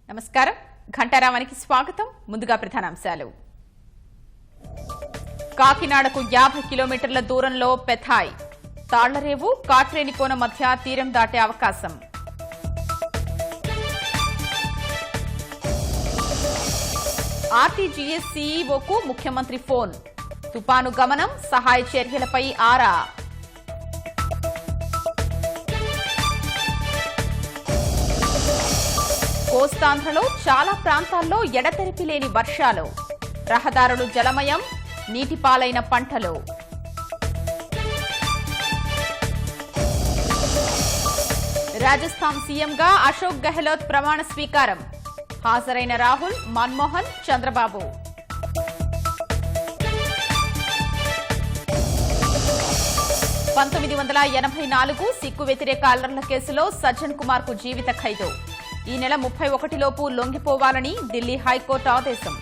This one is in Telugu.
నమస్కారం ఘంటారావానికి స్వాగతం. ముందుగా ప్రధానాంశాలు. కాకినాడకు 50 కిలోమీటర్ల దూరంలో పెథాయ్, తాళ్లరేవు కాట్రేనికోన మధ్య తీరం దాటే అవకాశం. ఆర్టీజీఎస్ సీఈఓకు ముఖ్యమంత్రి ఫోన్, తుపాను గమనం సహాయ చర్యలపై ఆరా. కోస్తాంధ్రలో చాలా ప్రాంతాల్లో ఎడతెరిపి లేని వర్షాలు, రహదారులు జలమయం, నీటిపాలైన పంటలు. రాజస్థాన్ సీఎంగా అశోక్ గెహ్లోట్ ప్రమాణ స్వీకారం. హాజరైన రాహుల్, మన్మోహన్, చంద్రబాబు. సిక్కు వ్యతిరేక అల్లర్ల కేసులో సజ్జన్ కుమార్ కు జీవిత ఖైదు. ఈ నెల 31 లోపు లొంగిపోవాలని ఢిల్లీ హైకోర్టు ఆదేశం.